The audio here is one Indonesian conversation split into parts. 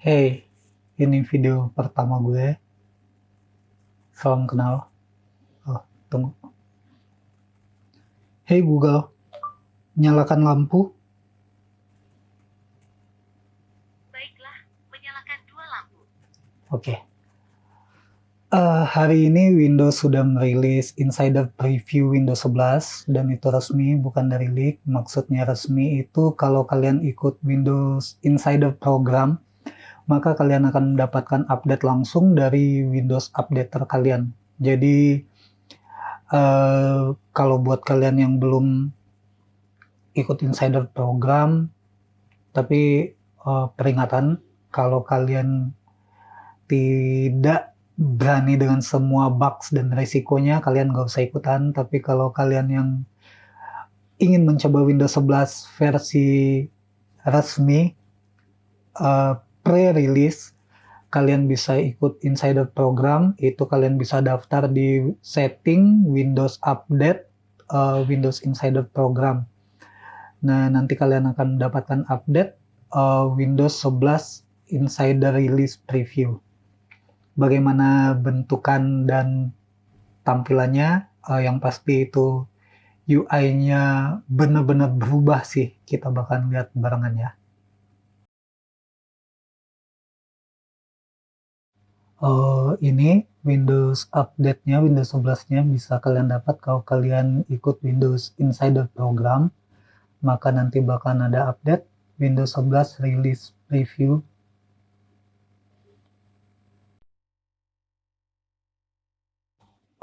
Hey, ini video pertama gue. Salam kenal. Oh, tunggu. Hey Google, nyalakan lampu. Baiklah, menyalakan dua lampu. Oke. Hari ini Windows sudah merilis Insider Preview Windows 11 dan itu resmi, bukan dari leak. Maksudnya resmi itu kalau kalian ikut Windows Insider Program, maka kalian akan mendapatkan update langsung dari Windows Updater kalian. Jadi, kalau buat kalian yang belum ikut Insider Program, tapi peringatan, kalau kalian tidak berani dengan semua bugs dan resikonya, kalian nggak usah ikutan. Tapi kalau kalian yang ingin mencoba Windows 11 versi resmi, pre-release, kalian bisa ikut Insider Program. Itu kalian bisa daftar di setting Windows Update, Windows Insider Program. Nah, nanti kalian akan mendapatkan update Windows 11 Insider Release Preview. Bagaimana bentukan dan tampilannya, yang pasti itu UI-nya benar-benar berubah sih. Kita bakal lihat barengan ya. Ini Windows update-nya, Windows 11-nya bisa kalian dapat kalau kalian ikut Windows Insider Program. Maka nanti bakal ada update Windows 11 Release Preview.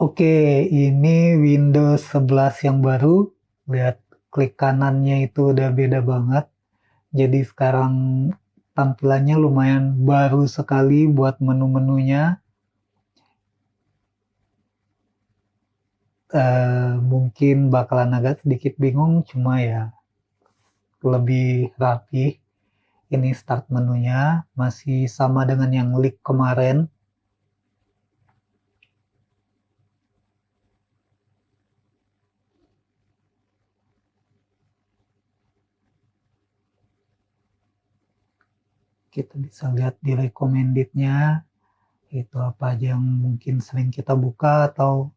Oke, ini Windows 11 yang baru. Lihat klik kanannya itu udah beda banget. Jadi sekarang tampilannya lumayan baru sekali buat menu-menunya. Mungkin bakalan agak sedikit bingung, cuma ya lebih rapi. Ini start menunya masih sama dengan yang leak kemarin. Kita bisa lihat di recommended-nya itu apa aja yang mungkin sering kita buka atau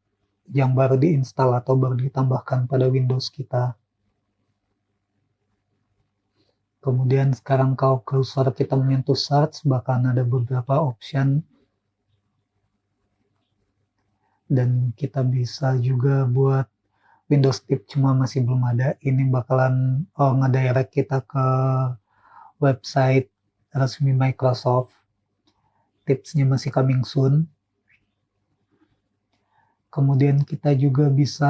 yang baru diinstal atau baru ditambahkan pada Windows kita. Kemudian sekarang kalau cursor kita menyentuh search, bahkan ada beberapa option dan kita bisa juga buat Windows tip, cuma masih belum ada. Ini bakalan ngedirect kita ke website resmi Microsoft. Tipsnya masih coming soon. Kemudian kita juga bisa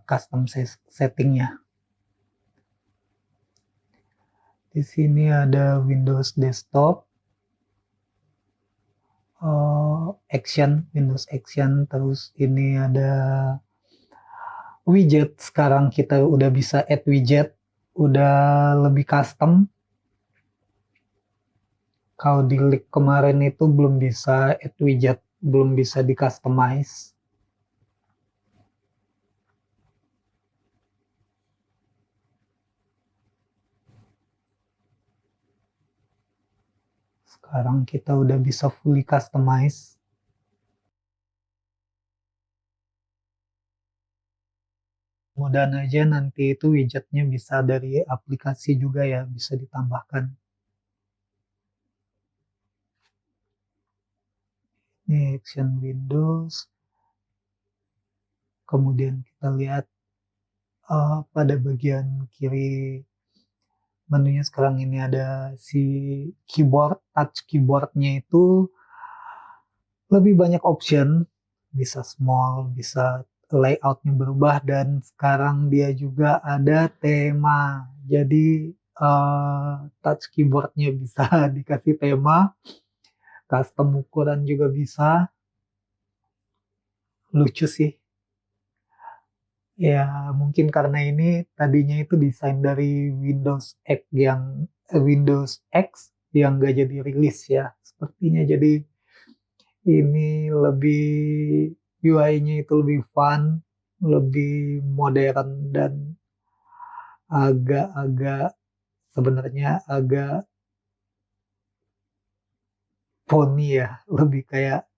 custom settingnya. Di sini ada Windows Desktop, Action, Windows Action, terus ini ada widget. Sekarang kita udah bisa add widget, udah lebih custom. Kalau di leak kemarin itu belum bisa add widget, belum bisa di customize. Sekarang kita udah bisa fully customize. Mudahan aja nanti itu widgetnya bisa dari aplikasi juga ya, bisa ditambahkan. Ini Action Windows. Kemudian kita lihat pada bagian kiri menunya sekarang ini ada si keyboard, touch keyboardnya itu lebih banyak option, bisa small, bisa layoutnya berubah, dan sekarang dia juga ada tema. Jadi touch keyboardnya bisa dikasih tema, custom ukuran juga bisa. Lucu sih. Ya, mungkin karena ini tadinya itu desain dari Windows X yang nggak jadi rilis ya. Sepertinya jadi ini lebih UI-nya itu lebih fun, lebih modern dan agak-agak sebenarnya agak poni ya, lebih kayak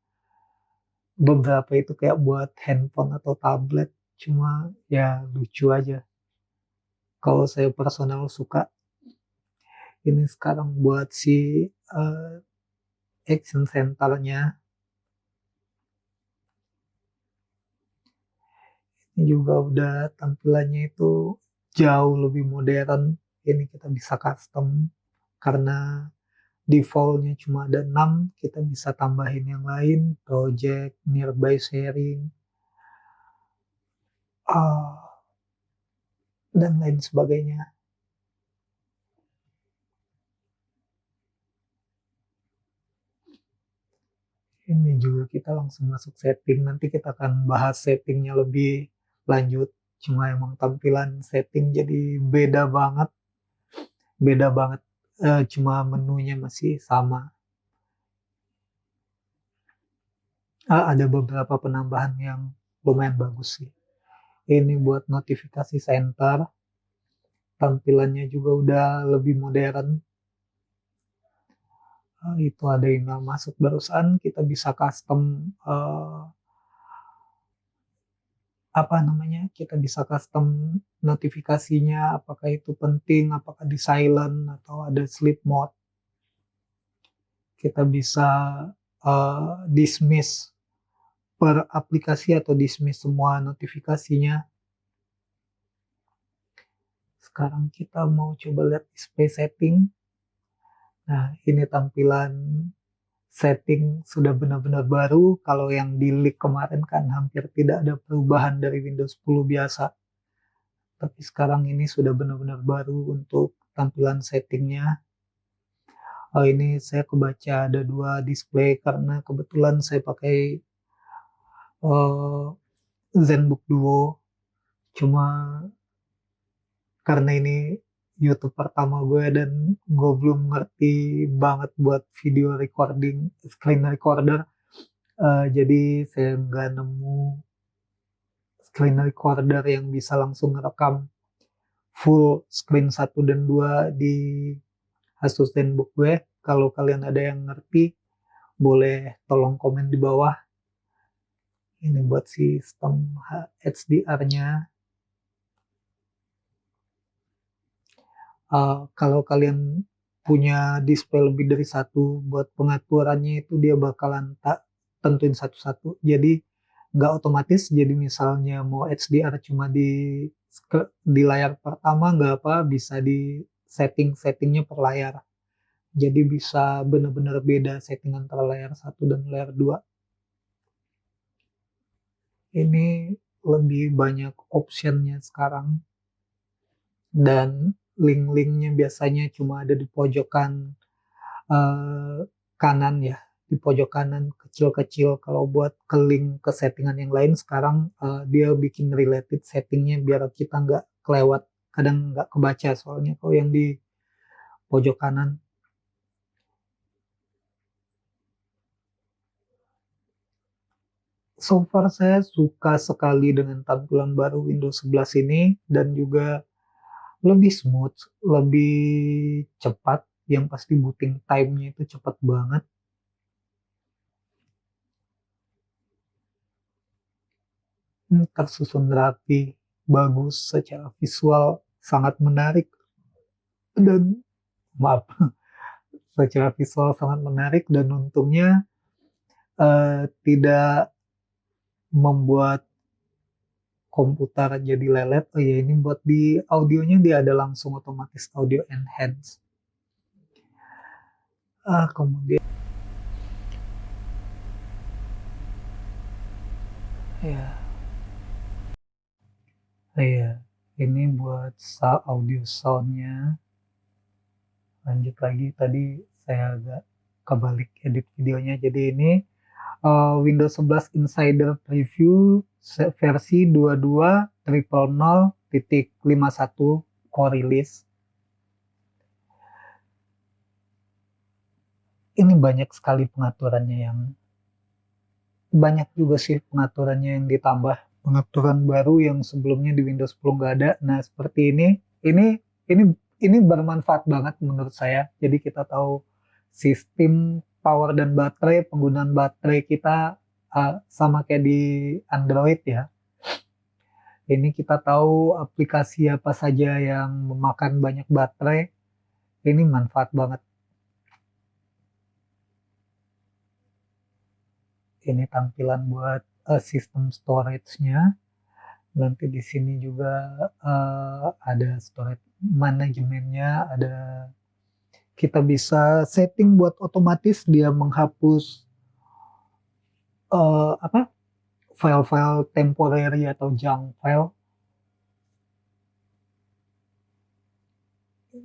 beberapa itu kayak buat handphone atau tablet, cuma ya lucu aja. Kalau saya personal suka ini sekarang buat si eh, action centernya ini juga udah tampilannya itu jauh lebih modern. Ini kita bisa custom karena defaultnya cuma ada 6, kita bisa tambahin yang lain, project, nearby sharing, ah, dan lain sebagainya. Ini juga kita langsung masuk setting. Nanti kita akan bahas settingnya lebih lanjut. Cuma emang tampilan setting jadi beda banget, beda banget. Cuma menunya masih sama. Ada beberapa penambahan yang lumayan bagus sih. Ini buat notifikasi center. Tampilannya juga udah lebih modern. Itu ada email masuk barusan. Kita bisa custom apa namanya? Kita bisa custom notifikasinya. Apakah itu penting? Apakah di silent atau ada sleep mode? Kita bisa dismiss per aplikasi atau dismiss semua notifikasinya. Sekarang kita mau coba lihat display setting. Nah, ini tampilan setting sudah benar-benar baru. Kalau yang di leak kemarin kan hampir tidak ada perubahan dari Windows 10 biasa. Tapi sekarang ini sudah benar-benar baru untuk tampilan settingnya. Oh, ini saya kebaca ada 2 display karena kebetulan saya pakai uh, ZenBook Duo. Cuma karena ini YouTube pertama gue dan gue belum ngerti banget buat video recording, screen recorder. Jadi saya nggak nemu screen recorder yang bisa langsung ngerekam full screen 1 dan 2 di Asus ZenBook gue. Kalau kalian ada yang ngerti, boleh tolong komen di bawah. Ini buat sistem HDR-nya. Kalau kalian punya display lebih dari 1, buat pengaturannya itu dia bakalan tak tentuin satu-satu. Jadi nggak otomatis. Jadi misalnya mau HDR cuma di layar pertama nggak apa, bisa di settingnya per layar. Jadi bisa benar-benar beda setting antara layar 1 dan layar 2. Ini lebih banyak optionnya sekarang. Dan link-linknya biasanya cuma ada di pojokan kanan ya, di pojok kanan kecil-kecil. Kalau buat ke link ke settingan yang lain sekarang dia bikin related settingnya biar kita nggak kelewat, kadang nggak kebaca soalnya kalau yang di pojok kanan. So far saya suka sekali dengan tampilan baru Windows 11 ini dan juga lebih smooth, lebih cepat. Yang pasti booting time-nya itu cepat banget. Tersusun rapi, bagus secara visual, sangat menarik dan maaf, secara visual sangat menarik dan untungnya tidak membuat komputer jadi lelet. Oh ya, ini buat di audionya dia ada langsung otomatis audio enhance. Kemudian ya, ya ini buat audio soundnya. Lanjut lagi, tadi saya agak kebalik edit videonya. Jadi ini Windows 11 Insider Preview versi 22.00.51 core release. Ini banyak sekali pengaturannya, yang banyak juga sih pengaturannya yang ditambah, pengaturan baru yang sebelumnya di Windows 10 nggak ada. Nah, seperti ini bermanfaat banget menurut saya. Jadi kita tahu sistem power dan baterai, penggunaan baterai kita sama kayak di Android ya. Ini kita tahu aplikasi apa saja yang memakan banyak baterai, ini manfaat banget. Ini tampilan buat sistem storage-nya. Nanti di sini juga ada storage manajemennya, ada kita bisa setting buat otomatis dia menghapus file-file temporary atau junk file.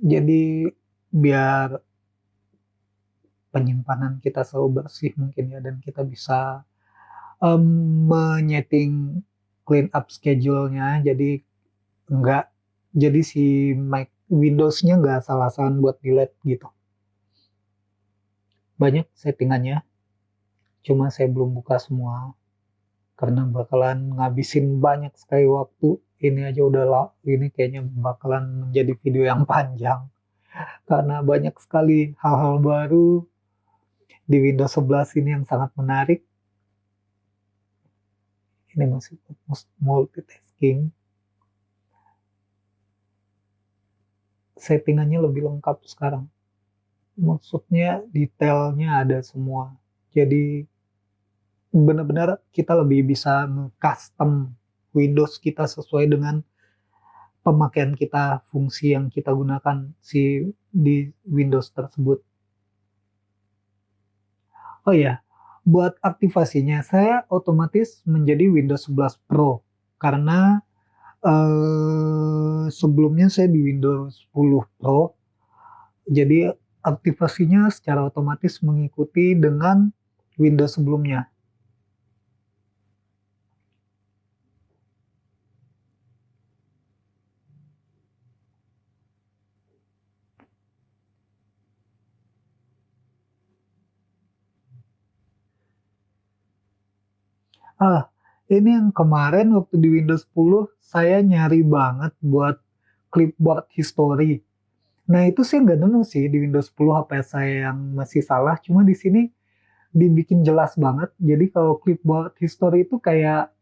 Jadi biar penyimpanan kita selalu bersih mungkin ya, dan kita bisa menyeting clean up schedule-nya, jadi enggak, jadi si Mac Windows-nya nggak salah-salahan buat delete gitu. Banyak settingannya, cuma saya belum buka semua karena bakalan ngabisin banyak sekali waktu. Ini aja udah lah, ini kayaknya bakalan menjadi video yang panjang karena banyak sekali hal-hal baru di Windows 11 ini yang sangat menarik. Ini masih multitasking. Settingannya lebih lengkap sekarang. Maksudnya detailnya ada semua. Jadi benar-benar kita lebih bisa custom Windows kita sesuai dengan pemakaian kita, fungsi yang kita gunakan di Windows tersebut. Oh ya, buat aktivasinya saya otomatis menjadi Windows 11 Pro karena sebelumnya saya di Windows 10 Pro. Jadi aktivasinya secara otomatis mengikuti dengan Windows sebelumnya. Ini yang kemarin waktu di Windows 10 saya nyari banget buat clipboard history. Nah itu sih nggak nemu sih di Windows 10, apa saya yang masih salah. Cuma di sini dibikin jelas banget. Jadi kalau clipboard history itu kayak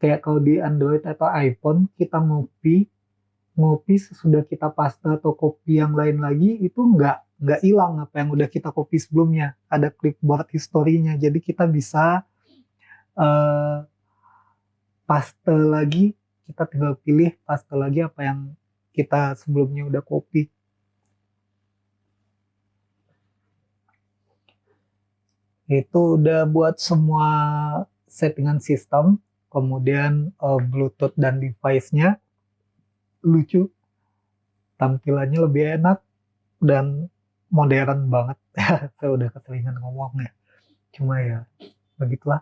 kayak kalau di Android atau iPhone kita ngopi sesudah kita paste atau copy yang lain lagi itu nggak hilang apa yang udah kita copy sebelumnya. Ada clipboard history-nya. Jadi kita bisa eh, paste lagi, kita tinggal pilih paste lagi apa yang kita sebelumnya udah copy. Itu udah buat semua settingan sistem, kemudian Bluetooth dan device-nya lucu, tampilannya lebih enak dan modern banget. Saya udah keseringan ngomongnya, cuma ya begitulah,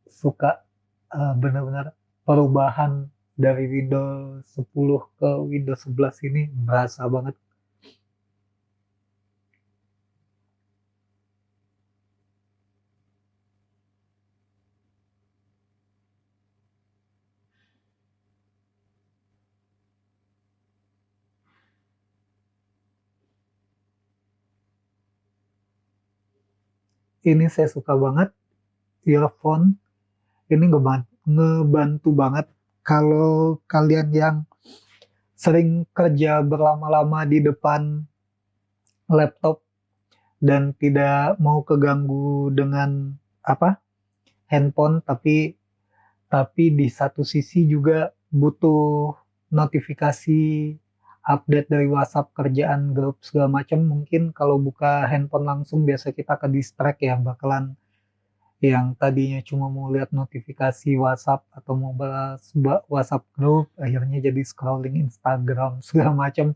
suka benar-benar perubahan dari Windows 10 ke Windows 11 ini berasa banget. Ini saya suka banget, earphone ini ngebantu banget kalau kalian yang sering kerja berlama-lama di depan laptop dan tidak mau keganggu dengan handphone, tapi di satu sisi juga butuh notifikasi update dari WhatsApp, kerjaan, grup segala macam. Mungkin kalau buka handphone langsung biasa kita ke distract ya, bakalan yang tadinya cuma mau lihat notifikasi WhatsApp atau mau balas WhatsApp grup, akhirnya jadi scrolling Instagram segala macam.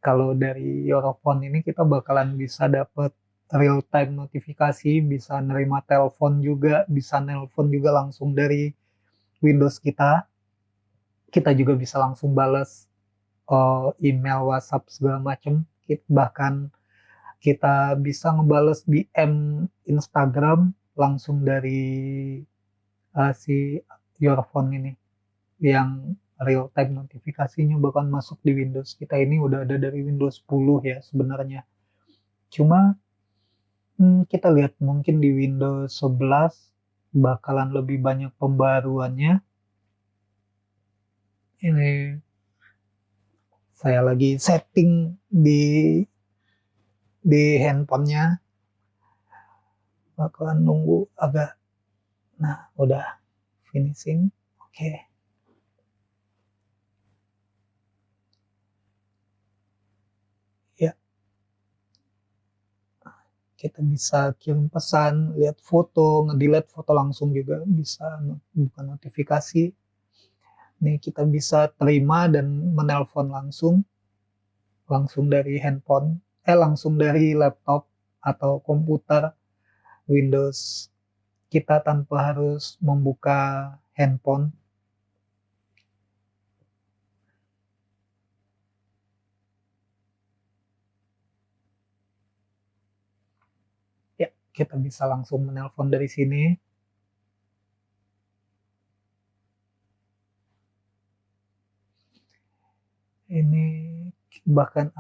Kalau dari Europhone ini kita bakalan bisa dapet real time notifikasi, bisa nerima telepon juga, bisa nelpon juga langsung dari Windows kita. Kita juga bisa langsung balas email, WhatsApp segala macam. Bahkan kita bisa ngebales DM Instagram langsung dari si Europhone ini, yang real time notifikasinya bahkan masuk di Windows kita. Ini udah ada dari Windows 10 ya sebenarnya. Cuma kita lihat mungkin di Windows 11 bakalan lebih banyak pembaruannya. Ini saya lagi setting di handphonenya, bakalan nunggu agak. Nah, udah finishing. Oke. Ya, kita bisa kirim pesan, lihat foto, ngedelete foto langsung juga bisa, buka notifikasi. Nih kita bisa terima dan menelpon langsung dari handphone, langsung dari laptop atau komputer Windows kita tanpa harus membuka handphone. Ya, kita bisa langsung menelpon dari sini. Ini bahkan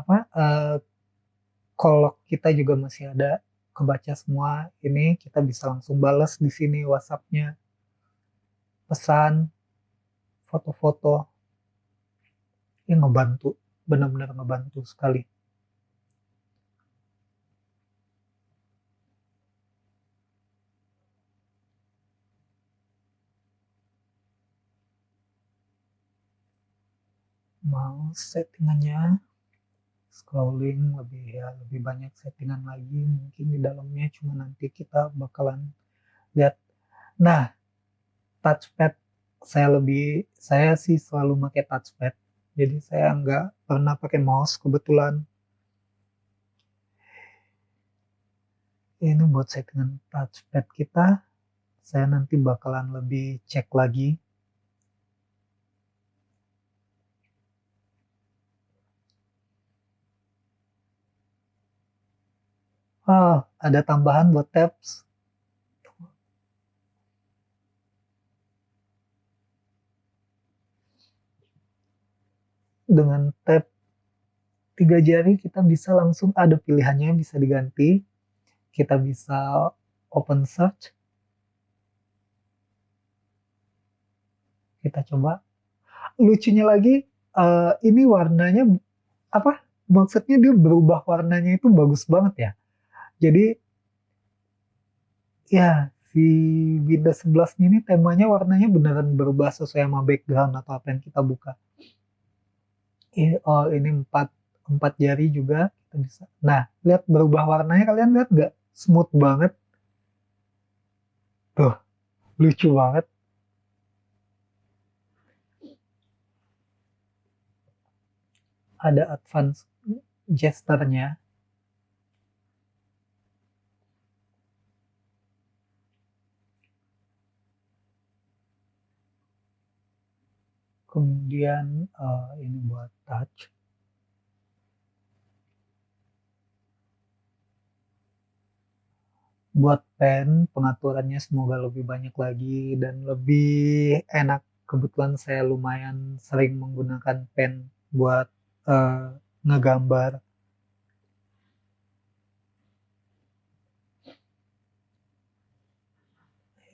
call kita juga masih ada kebaca semua. Ini kita bisa langsung balas di sini WhatsApp-nya, pesan, foto-foto. Ini ngebantu, benar-benar ngebantu sekali. Mau settingannya, scrolling lebih banyak settingan lagi mungkin di dalamnya, cuma nanti kita bakalan lihat. Nah, touchpad saya sih selalu pakai touchpad, jadi saya nggak pernah pakai mouse kebetulan. Ini buat settingan touchpad kita, saya nanti bakalan lebih cek lagi. Ada tambahan buat tabs. Dengan tab 3 jari kita bisa langsung ada pilihannya, bisa diganti. Kita bisa open search. Kita coba. Lucunya lagi, ini warnanya apa? Maksudnya dia berubah warnanya itu bagus banget ya. Jadi ya si Windows 11 ini temanya warnanya beneran berubah sesuai sama background atau apa yang kita buka. Ini empat jari juga kita bisa. Nah, lihat berubah warnanya, kalian lihat nggak? Smooth banget. Tuh, lucu banget. Ada advance gesture-nya. Kemudian ini buat touch. Buat pen, pengaturannya semoga lebih banyak lagi dan lebih enak. Kebetulan saya lumayan sering menggunakan pen buat ngegambar.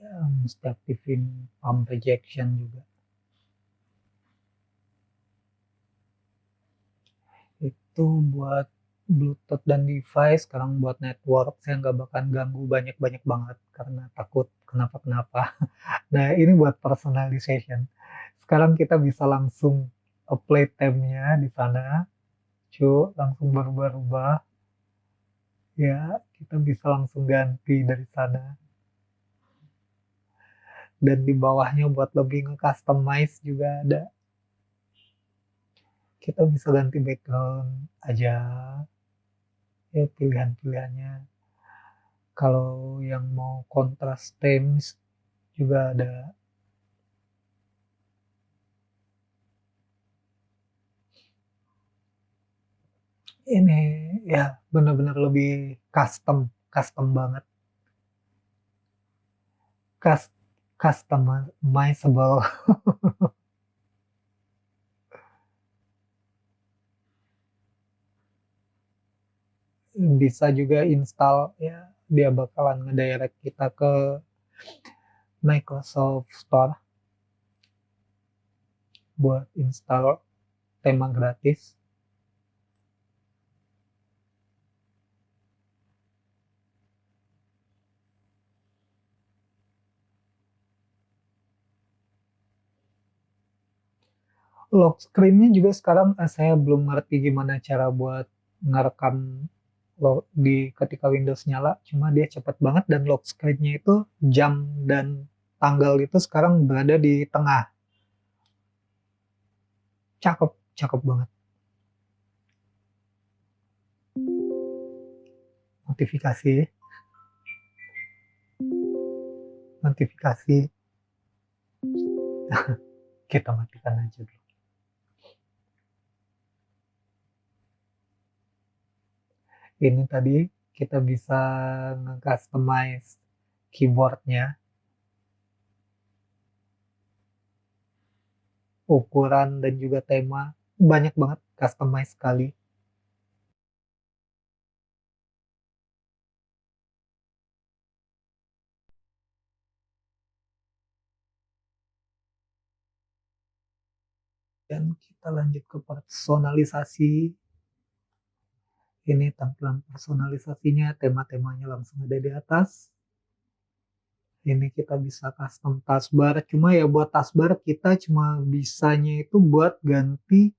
Ya, mesti aktifin palm projection juga. Itu buat Bluetooth dan device. Sekarang buat network saya nggak bakal ganggu banyak-banyak banget karena takut kenapa-kenapa. Nah, ini buat personalization. Sekarang kita bisa langsung apply theme-nya di sana. Langsung berubah-ubah. Ya, kita bisa langsung ganti dari sana. Dan di bawahnya buat lebih nge-customize juga ada. Kita bisa ganti background aja. Ya, pilihan-pilihannya. Kalau yang mau kontras themes juga ada. Ini ya benar-benar lebih custom banget. Customizable. bisa juga install ya, dia bakalan ngedirect kita ke Microsoft Store buat install tema gratis. Lock screen-nya juga sekarang saya belum ngerti gimana cara buat ngerekam di ketika Windows nyala, cuma dia cepat banget dan lock screen-nya itu jam dan tanggal itu sekarang berada di tengah. Cakep, cakep banget. Notifikasi, notifikasi. Kita matikan aja dulu. Ini tadi kita bisa nge-customize keyboardnya, ukuran dan juga tema. Banyak banget, customize sekali. Dan kita lanjut ke personalisasi. Ini tampilan personalisasinya, tema-temanya langsung ada di atas. Ini kita bisa custom taskbar, cuma ya buat taskbar kita cuma bisanya itu buat ganti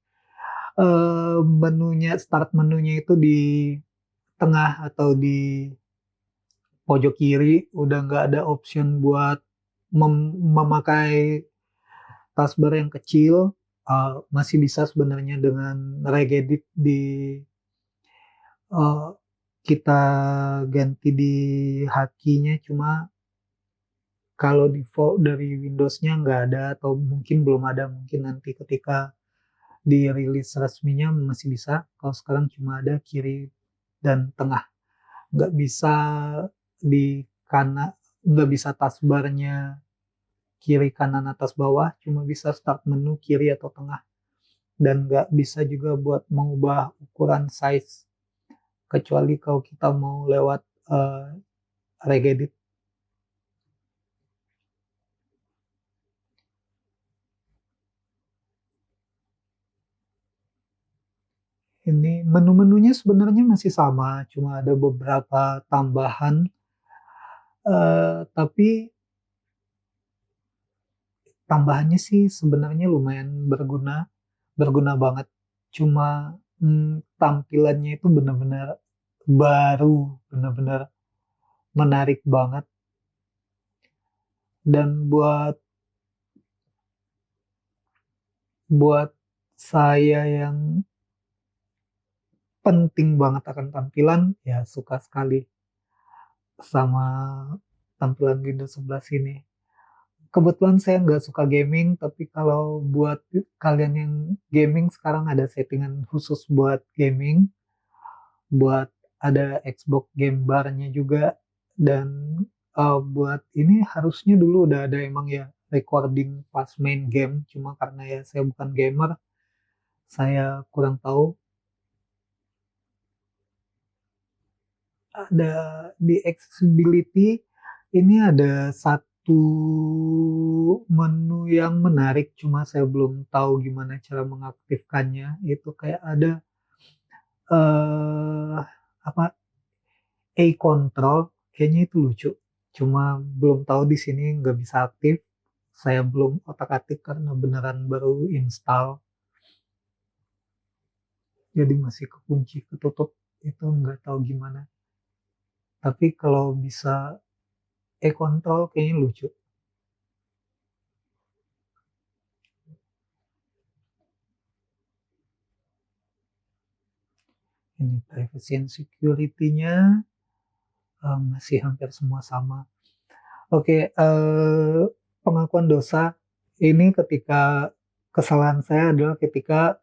menunya, start menunya itu di tengah atau di pojok kiri, udah nggak ada option buat memakai taskbar yang kecil. Masih bisa sebenarnya dengan regedit di uh, kita ganti di hotkey-nya, cuma kalau default dari Windows-nya nggak ada atau mungkin belum ada, mungkin nanti ketika dirilis resminya masih bisa. Kalau sekarang cuma ada kiri dan tengah, nggak bisa di kanan, nggak bisa taskbarnya kiri kanan atas bawah, cuma bisa start menu kiri atau tengah, dan nggak bisa juga buat mengubah ukuran size kecuali kalau kita mau lewat regedit. Ini menu-menunya sebenarnya masih sama, cuma ada beberapa tambahan, tapi tambahannya sih sebenarnya lumayan berguna, berguna banget. Cuma tampilannya itu benar-benar baru, benar-benar menarik banget. Dan buat buat saya yang penting banget akan tampilan, ya suka sekali sama tampilan Windows 11 ini. Kebetulan saya nggak suka gaming, tapi kalau buat kalian yang gaming, sekarang ada settingan khusus buat gaming, buat ada Xbox Game Bar-nya juga, dan buat ini harusnya dulu udah ada emang ya recording pas main game, cuma karena ya saya bukan gamer, saya kurang tahu. Ada di accessibility ini ada satu menu yang menarik, cuma saya belum tahu gimana cara mengaktifkannya. Itu kayak ada eh apa, A control, kayaknya itu lucu. Cuma belum tahu di sini nggak bisa aktif. Saya belum otak-atik karena beneran baru install. Jadi masih kekunci, ketutup. Itu nggak tahu gimana. Tapi kalau bisa e-control kayaknya lucu. Ini privacy and security-nya masih hampir semua sama. Oke, pengakuan dosa ini ketika kesalahan saya adalah ketika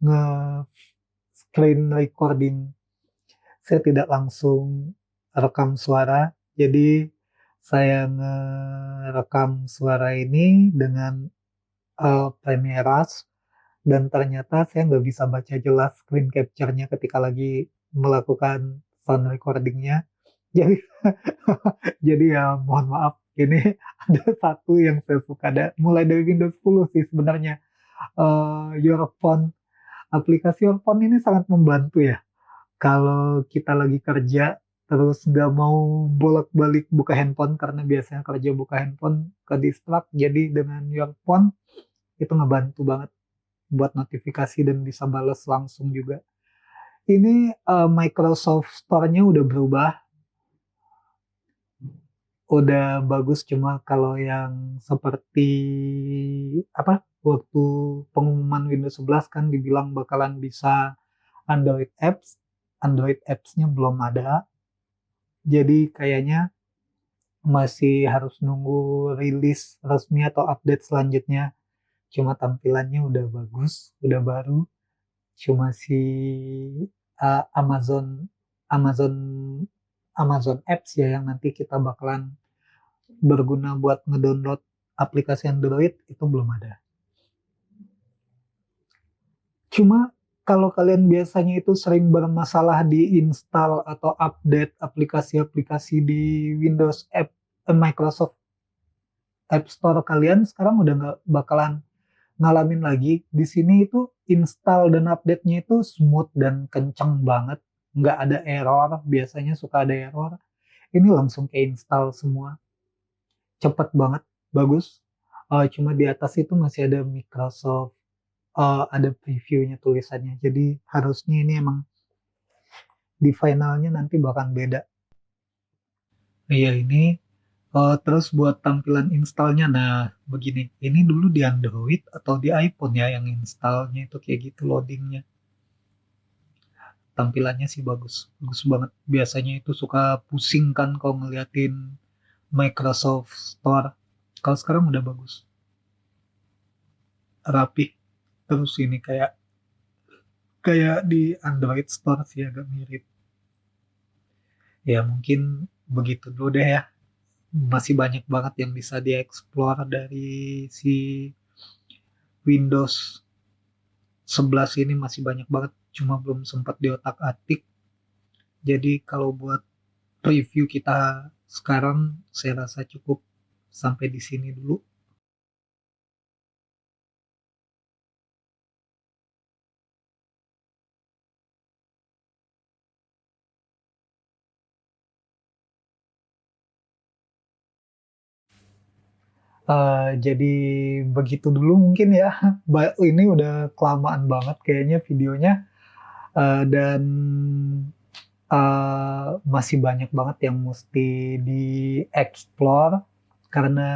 nge-screen recording. Saya tidak langsung rekam suara, jadi saya ngerekam suara ini dengan Premiere Rush, dan ternyata saya nggak bisa baca jelas screen capture-nya ketika lagi melakukan sound recordingnya. Jadi jadi ya mohon maaf, ini ada satu yang saya suka, ada mulai dari Windows 10 sih sebenarnya. Your Phone, aplikasi Your Phone ini sangat membantu ya. Kalau kita lagi kerja terus nggak mau bolak-balik buka handphone, karena biasanya kerja buka handphone ke distract, jadi dengan Your Phone itu ngebantu banget buat notifikasi dan bisa bales langsung juga. Ini Microsoft Store-nya udah berubah, udah bagus, cuma kalau yang seperti apa, waktu pengumuman Windows 11 kan dibilang bakalan bisa Android apps, Android apps-nya belum ada, jadi kayaknya masih harus nunggu rilis resmi atau update selanjutnya. Cuma tampilannya udah bagus, udah baru. Cuma si Amazon Amazon Amazon Apps ya yang nanti kita bakalan berguna buat ngedownload aplikasi Android itu belum ada. Cuma kalau kalian biasanya itu sering bermasalah di install atau update aplikasi-aplikasi di Windows Microsoft App Store kalian, sekarang udah nggak bakalan ngalamin lagi. Di sini itu install dan update-nya itu smooth dan kenceng banget. Nggak ada error, biasanya suka ada error. Ini langsung ke install semua. Cepet banget, bagus. Cuma di atas itu masih ada Microsoft, ada previewnya tulisannya. Jadi harusnya ini emang di finalnya nanti bakal beda. Iya ini. Terus buat tampilan installnya, nah begini, ini dulu di Android atau di iPhone ya yang installnya itu kayak gitu loadingnya. Tampilannya sih bagus, bagus banget. Biasanya itu suka pusing kan kalau ngeliatin Microsoft Store. Kalau sekarang udah bagus, rapi. Terus ini kayak kayak di Android Store sih agak mirip. Ya mungkin begitu dulu deh ya. Masih banyak banget yang bisa dieksplor dari si Windows 11 ini, masih banyak banget, cuma belum sempat diotak-atik. Jadi kalau buat review kita sekarang saya rasa cukup sampai di sini dulu. Jadi begitu dulu mungkin ya. Ini udah kelamaan banget kayaknya videonya. Dan masih banyak banget yang mesti di-explore karena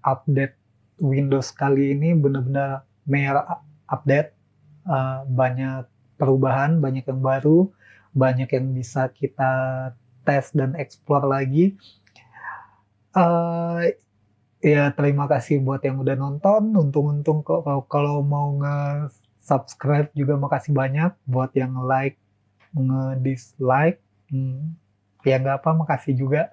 update Windows kali ini benar-benar merah update. Banyak perubahan, banyak yang baru, banyak yang bisa kita tes dan explore lagi. Uh, Ya terima kasih buat yang udah nonton. Untung-untung kok kalau mau nge-subscribe juga makasih banyak. Buat yang like, nge-dislike, ya nggak apa, makasih juga.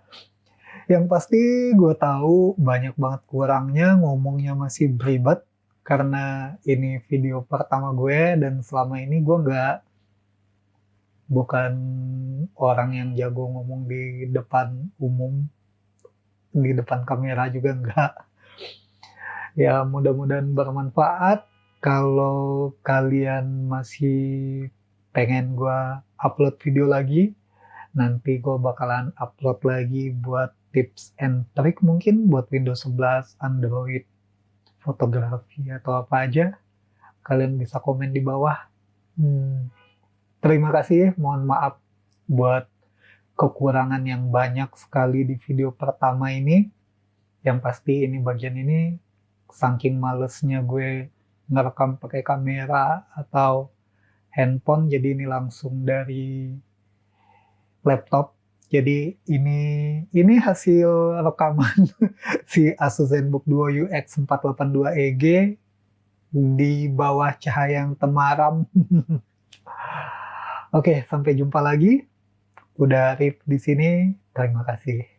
Yang pasti gue tahu banyak banget kurangnya, ngomongnya masih beribet karena ini video pertama gue dan selama ini gue bukan orang yang jago ngomong di depan umum, di depan kamera juga enggak. Ya mudah-mudahan bermanfaat. Kalau kalian masih pengen gue upload video lagi, nanti gue bakalan upload lagi buat tips and trick mungkin buat Windows 11, Android, fotografi atau apa aja. Kalian bisa komen di bawah. Terima kasih, mohon maaf buat kekurangan yang banyak sekali di video pertama ini. Yang pasti ini bagian ini saking malesnya gue ngerekam pakai kamera atau handphone, jadi ini langsung dari laptop. Jadi ini hasil rekaman si Asus ZenBook Duo UX 482 EG di bawah cahaya yang temaram. Oke, sampai jumpa lagi. Udah Rif di sini. Terima kasih.